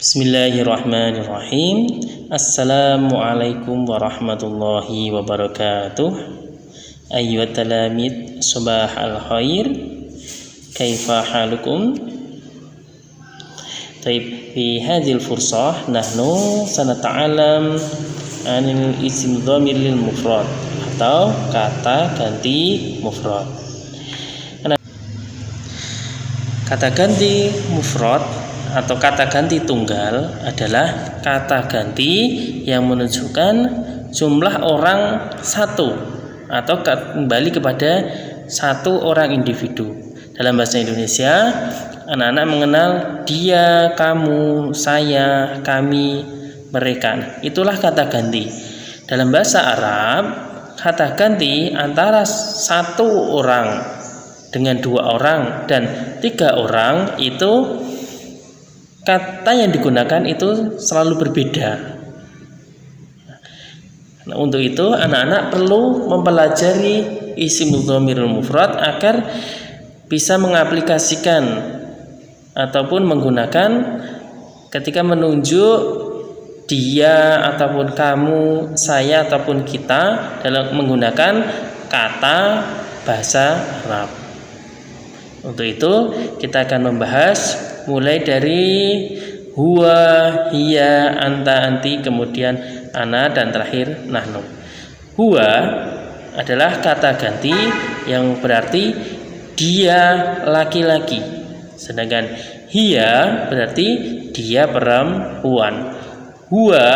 Bismillahirrahmanirrahim. Assalamualaikum warahmatullahi wabarakatuh. Ayyuhat talamid, subah al-khair. Kaifa halukum? Taib, fi hadhil fursah nahnu sanata'alam anil isim dhamir lil mufrad atau kata ganti mufrad. Kata ganti mufrad atau kata ganti tunggal adalah kata ganti yang menunjukkan jumlah orang satu atau kembali kepada satu orang individu. Dalam bahasa Indonesia, anak-anak mengenal dia, kamu, saya, kami, mereka. Itulah kata ganti. Dalam bahasa Arab, kata ganti antara satu orang dengan dua orang dan tiga orang itu kata yang digunakan itu selalu berbeda. Nah, untuk itu anak-anak perlu mempelajari isim dhamirul mufrad agar bisa mengaplikasikan ataupun menggunakan ketika menunjuk dia ataupun kamu, saya ataupun kita dalam menggunakan kata bahasa Arab. Untuk itu kita akan membahas mulai dari huwa, hiya, anta, anti, kemudian ana, dan terakhir nahnu. Huwa adalah kata ganti yang berarti dia laki-laki, sedangkan hiya berarti dia perempuan. Huwa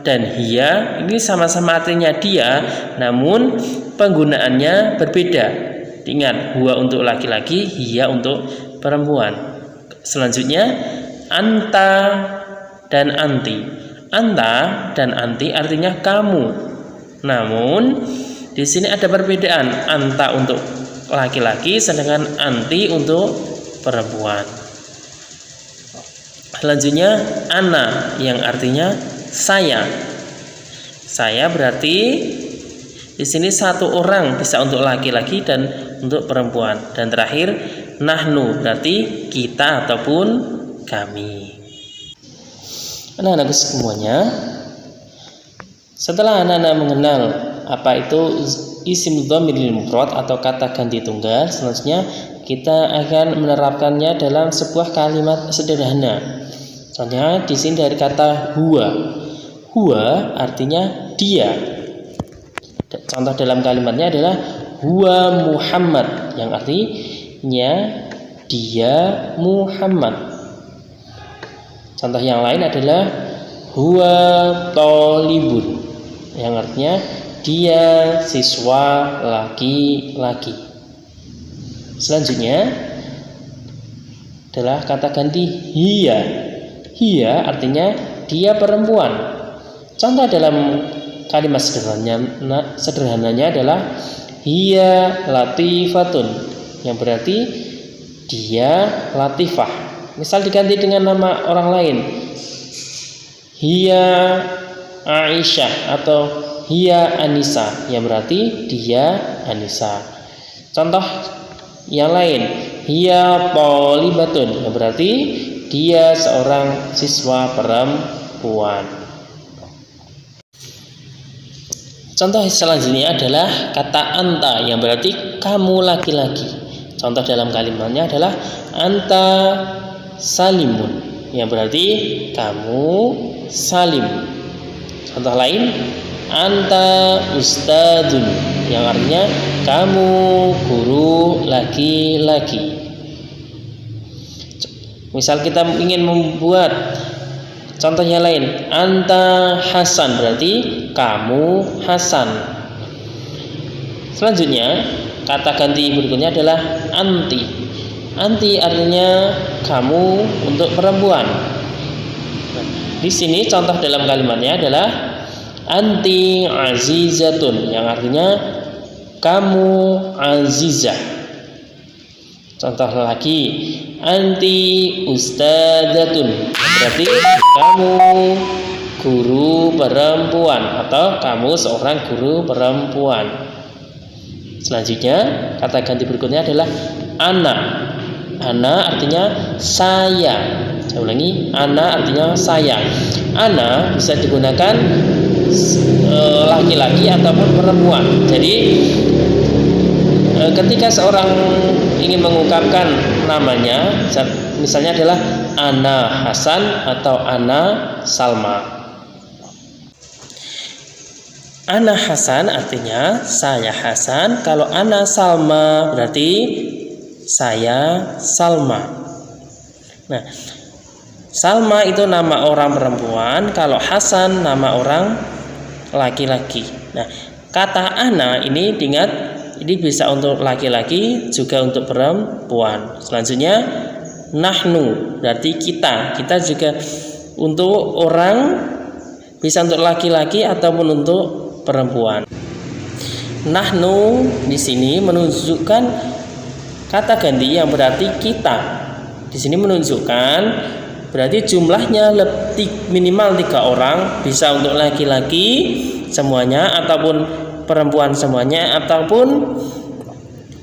dan hiya ini sama-sama artinya dia, namun penggunaannya berbeda. Ingat, huwa untuk laki-laki, hiya untuk perempuan. Selanjutnya anta dan anti. Anta dan anti artinya kamu. Namun di sini ada perbedaan. Anta untuk laki-laki sedangkan anti untuk perempuan. Selanjutnya ana yang artinya saya. Saya berarti di sini satu orang, bisa untuk laki-laki dan untuk perempuan. Dan terakhir nahnu berarti kita ataupun kami. Anak-anak semuanya, setelah anak-anak mengenal apa itu isim dhamir lil mufrad atau kata ganti tunggal, selanjutnya kita akan menerapkannya dalam sebuah kalimat sederhana. Contohnya di sini dari kata huwa. Huwa artinya dia. Contoh dalam kalimatnya adalah huwa Muhammad, yang artinya dia Muhammad. Contoh yang lain adalah huwa thalibun, yang artinya dia siswa laki-laki. Selanjutnya adalah kata ganti hiya. Hiya artinya dia perempuan. Contoh dalam kalimat sederhananya adalah hiya latifatun, yang berarti dia latifah. Misal diganti dengan nama orang lain, hiya Aisyah atau hiya Anisa, yang berarti dia Anisa. Contoh yang lain, hiya thalibatun, yang berarti dia seorang siswa perempuan. Contoh selanjutnya adalah kata anta, yang berarti kamu laki-laki. Contoh dalam kalimatnya adalah anta salimun, yang berarti kamu salim. Contoh lain, anta ustadzun, yang artinya kamu guru laki-laki. Misal kita ingin membuat contohnya lain, anta Hasan, berarti kamu Hasan. Selanjutnya kata ganti berikutnya adalah anti. Anti artinya kamu untuk perempuan. Di sini contoh dalam kalimatnya adalah anti azizatun, yang artinya kamu azizah. Contoh lagi, anti ustadzatun, berarti kamu guru perempuan atau kamu seorang guru perempuan. Selanjutnya kata ganti berikutnya adalah ana. Ana artinya saya. Saya ulangi, ana artinya saya. Ana bisa digunakan laki-laki ataupun perempuan. Jadi ketika seorang ingin mengungkapkan namanya, misalnya adalah ana Hasan atau ana Salma. Ana Hasan artinya saya Hasan, kalau ana Salma berarti saya Salma. Nah, Salma itu nama orang perempuan, kalau Hasan nama orang laki-laki. Nah, kata ana ini diingat, ini bisa untuk laki-laki juga untuk perempuan. Selanjutnya nahnu berarti kita juga untuk orang, bisa untuk laki-laki ataupun untuk perempuan. Nahnu di sini menunjukkan kata ganti yang berarti kita. Di sini menunjukkan berarti jumlahnya minimal 3 orang, bisa untuk laki-laki semuanya ataupun perempuan semuanya, ataupun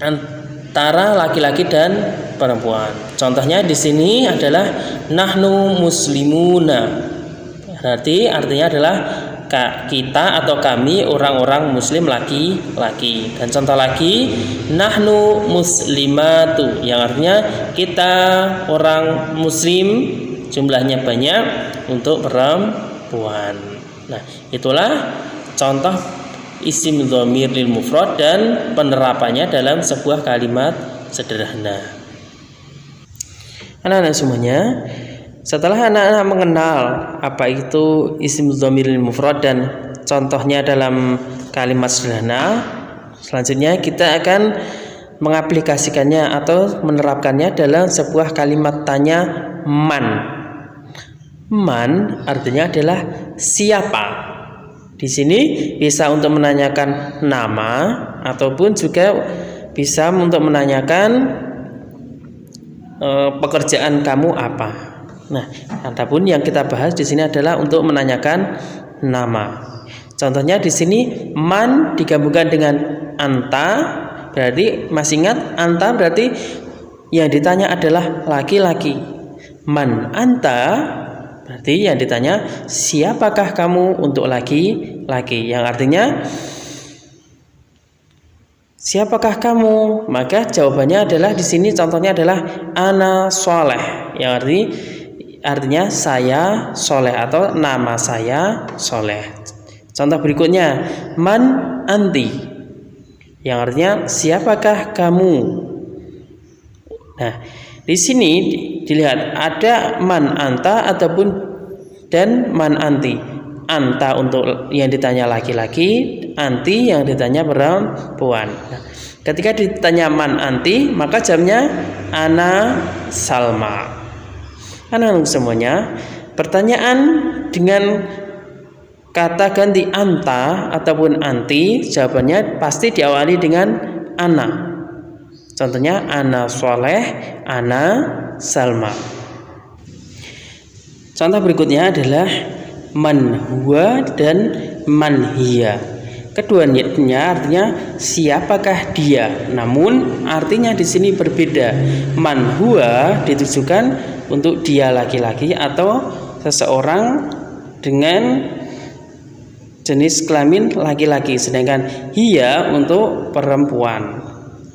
antara laki-laki dan perempuan. Contohnya di sini adalah nahnu muslimuna. Berarti artinya adalah kita atau kami orang-orang muslim laki-laki. Dan contoh lagi nahnu muslimatu, yang artinya kita orang muslim jumlahnya banyak untuk perempuan. Nah, itulah contoh isim dhamir lil mufrad dan penerapannya dalam sebuah kalimat sederhana. Anak-anak semuanya, setelah anak-anak mengenal apa itu isim dhamir lil mufrad dan contohnya dalam kalimat sederhana, selanjutnya kita akan mengaplikasikannya atau menerapkannya dalam sebuah kalimat tanya man. Man artinya adalah siapa. Di sini bisa untuk menanyakan nama ataupun juga bisa untuk menanyakan pekerjaan kamu apa. Nah, adapun yang kita bahas di sini adalah untuk menanyakan nama. Contohnya di sini man digabungkan dengan anta, berarti masih ingat anta berarti yang ditanya adalah laki-laki. Man anta berarti yang ditanya siapakah kamu untuk laki-laki, yang artinya siapakah kamu? Maka jawabannya adalah di sini contohnya adalah ana soleh, yang artinya saya soleh atau nama saya soleh. Contoh berikutnya man anti, yang artinya siapakah kamu? Nah, di sini dilihat ada man anta ataupun dan man anti. Anta untuk yang ditanya laki-laki, anti yang ditanya perempuan. Nah, ketika ditanya man anti, maka jawabnya ana Salma. Anak-anak semuanya, pertanyaan dengan kata ganti anta ataupun anti, jawabannya pasti diawali dengan ana. Contohnya ana soleh, ana Salma. Contoh berikutnya adalah man huwa dan man hiya. Keduanya artinya siapakah dia, namun artinya di sini berbeda. Man huwa ditujukan untuk dia laki-laki atau seseorang dengan jenis kelamin laki-laki, sedangkan hiya untuk perempuan.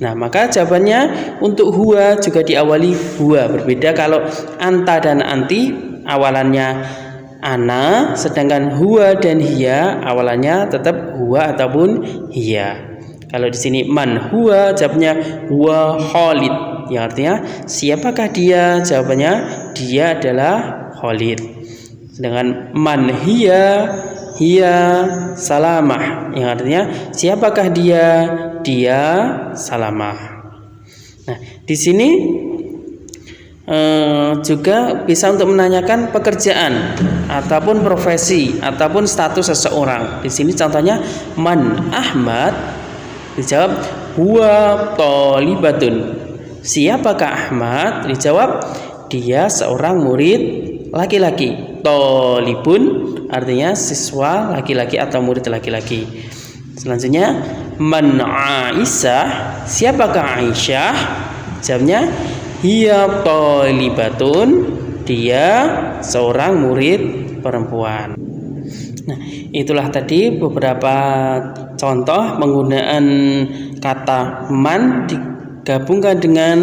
Nah, maka jawabannya untuk huwa juga diawali huwa. Berbeda kalau anta dan anti awalannya ana, sedangkan huwa dan hiya awalannya tetap huwa ataupun hiya. Kalau di sini man huwa, jawabannya huwa Khalid, yang artinya siapakah dia? Jawabannya dia adalah Khalid. Sedangkan man hiya Salamah, yang artinya siapakah dia? Dia Salamah. Nah, di sini juga bisa untuk menanyakan pekerjaan ataupun profesi ataupun status seseorang. Di sini contohnya man Ahmad, dijawab huwa thalibatun. Siapakah Ahmad? Dijawab dia seorang murid laki-laki. Thalibun artinya siswa laki-laki atau murid laki-laki. Selanjutnya man Aisyah, siapakah Aisyah? Jawabnya hiya thalibatun, dia seorang murid perempuan. Nah, itulah tadi beberapa contoh penggunaan kata man digabungkan dengan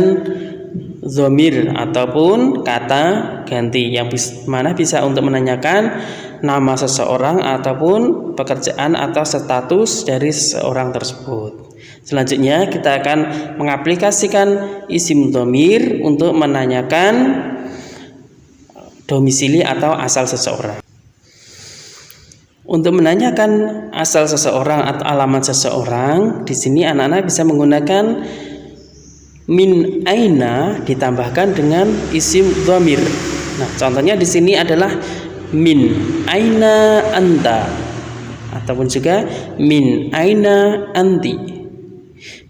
dhamir ataupun kata ganti yang mana bisa untuk menanyakan nama seseorang ataupun pekerjaan atau status dari seseorang tersebut. Selanjutnya kita akan mengaplikasikan isim dhamir untuk menanyakan domisili atau asal seseorang. Untuk menanyakan asal seseorang atau alamat seseorang, di sini anak-anak bisa menggunakan min aina ditambahkan dengan isim dhamir. Nah, contohnya di sini adalah min aina anta ataupun juga min aina anti.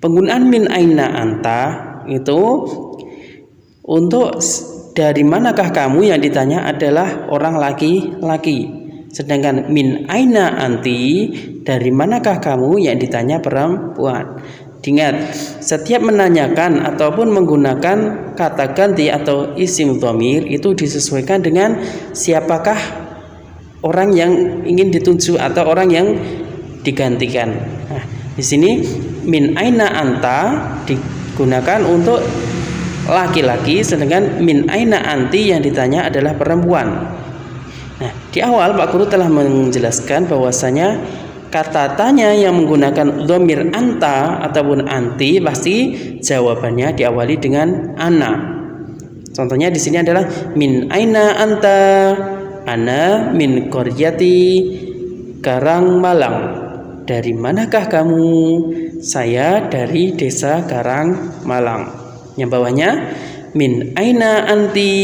Penggunaan min aina anta itu untuk dari manakah kamu yang ditanya adalah orang laki-laki. Sedangkan min aina anti, dari manakah kamu yang ditanya perempuan. Ingat, setiap menanyakan ataupun menggunakan kata ganti atau isim dhamir itu disesuaikan dengan siapakah orang yang ingin dituju atau orang yang digantikan. Nah, di sini min aina anta digunakan untuk laki-laki, sedangkan min aina anti yang ditanya adalah perempuan. Nah, di awal Pak Guru telah menjelaskan bahwasanya kata tanya yang menggunakan dhamir anta ataupun anti pasti jawabannya diawali dengan ana. Contohnya di sini adalah min aina anta, ana min qaryati Karangmalang. Dari manakah kamu? Saya dari desa Karangmalang. Yang bawahnya min aina anti,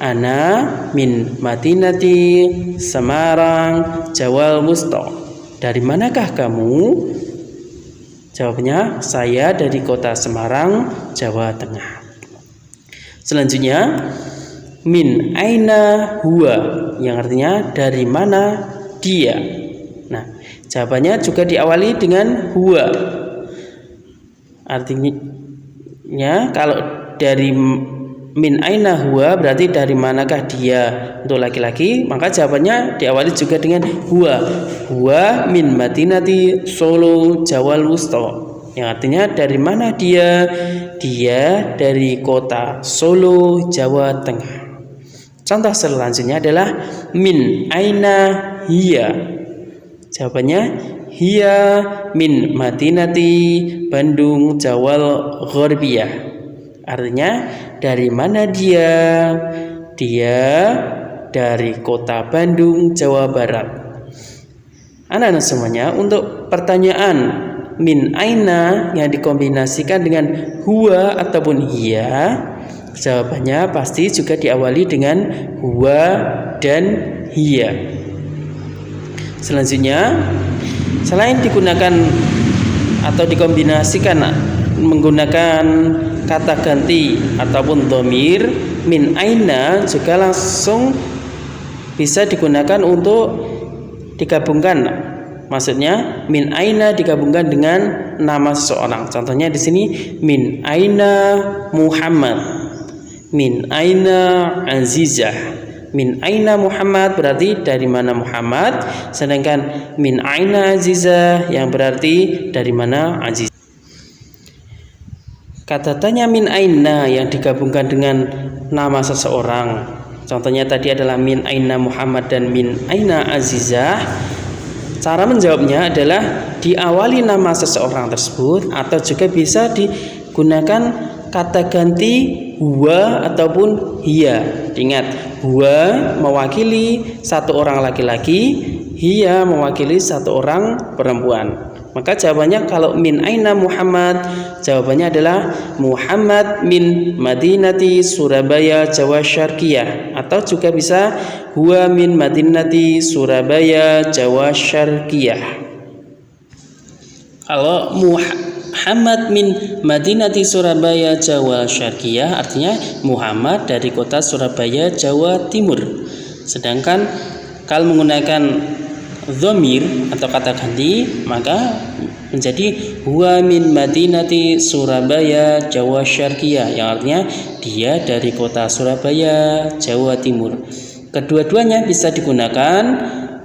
ana min Madinati Semarang Jawal Wusta. Dari manakah kamu? Jawabnya, saya dari kota Semarang, Jawa Tengah. Selanjutnya min aina huwa, yang artinya dari mana dia. Nah, jawabannya juga diawali dengan huwa. Artinya kalau dari min aina huwa berarti dari manakah dia untuk laki-laki, maka jawabannya diawali juga dengan huwa. Huwa min Madinati Solo Jawal Wusta, yang artinya dari mana dia? Dia dari kota Solo, Jawa Tengah. Contoh selanjutnya adalah min aina hiya. Jawabannya hiya min Madinati Bandung Jawal Gharbiyah. Artinya dari mana dia? Dia dari kota Bandung, Jawa Barat. Anak-anak semuanya, untuk pertanyaan min aina yang dikombinasikan dengan huwa ataupun hiya, jawabannya pasti juga diawali dengan huwa dan hiya. Selanjutnya, selain digunakan atau dikombinasikan menggunakan kata ganti ataupun dhamir, min aina juga langsung bisa digunakan untuk digabungkan. Maksudnya min aina digabungkan dengan nama seseorang. Contohnya di sini min aina Muhammad, min aina Azizah. Min aina Muhammad berarti dari mana Muhammad, sedangkan min aina Azizah yang berarti dari mana Aziz. Kata tanya min aina yang digabungkan dengan nama seseorang, contohnya tadi adalah min aina Muhammad dan min aina Azizah. Cara menjawabnya adalah diawali nama seseorang tersebut atau juga bisa digunakan kata ganti huwa ataupun hiya. Ingat, huwa mewakili satu orang laki-laki, hiya mewakili satu orang perempuan. Maka jawabannya kalau min aina Muhammad, jawabannya adalah Muhammad min Madinati Surabaya Jawa Syarqiyah, atau juga bisa huwa min Madinati Surabaya Jawa Syarqiyah. Kalau Muhammad min Madinati Surabaya Jawa Syarqiyah artinya Muhammad dari kota Surabaya Jawa Timur. Sedangkan kalau menggunakan dhamir atau kata ganti, maka menjadi huwa min madinati Surabaya Jawa Syarqiyah, yang artinya dia dari kota Surabaya Jawa Timur. Kedua-duanya bisa digunakan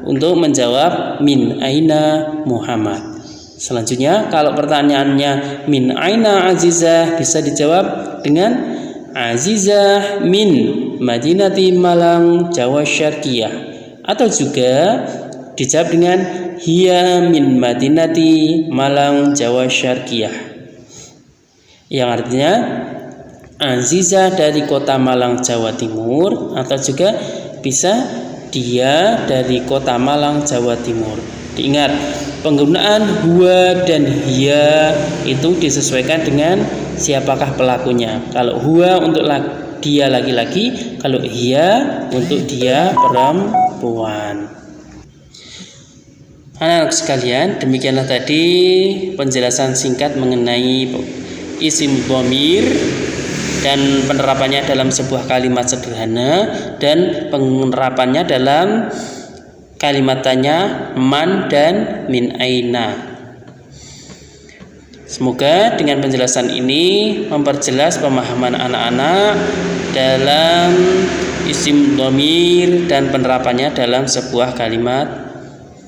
untuk menjawab min aina Muhammad. Selanjutnya kalau pertanyaannya min aina Azizah, bisa dijawab dengan Azizah min madinati Malang Jawa Syarqiyah, atau juga dijawab dengan hiya min madinati Malang Jawa Syarqiyah, yang artinya Azizah dari kota Malang Jawa Timur, atau juga bisa dia dari kota Malang Jawa Timur. Diingat, penggunaan huwa dan hiya itu disesuaikan dengan siapakah pelakunya. Kalau huwa untuk dia laki-laki, kalau hiya untuk dia perempuan. Anak-anak sekalian, demikianlah tadi penjelasan singkat mengenai isim dhamir dan penerapannya dalam sebuah kalimat sederhana dan penerapannya dalam kalimat tanya man dan min aina. Semoga dengan penjelasan ini memperjelas pemahaman anak-anak dalam isim dhamir dan penerapannya dalam sebuah kalimat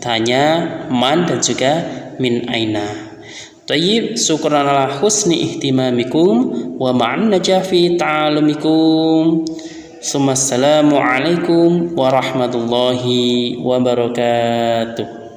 tanya man dan juga min aina. Tayyib, syukran ala husni ihtimamikum wa ma'an najafi ta'alumikum. Assalamualaikum warahmatullahi wabarakatuh.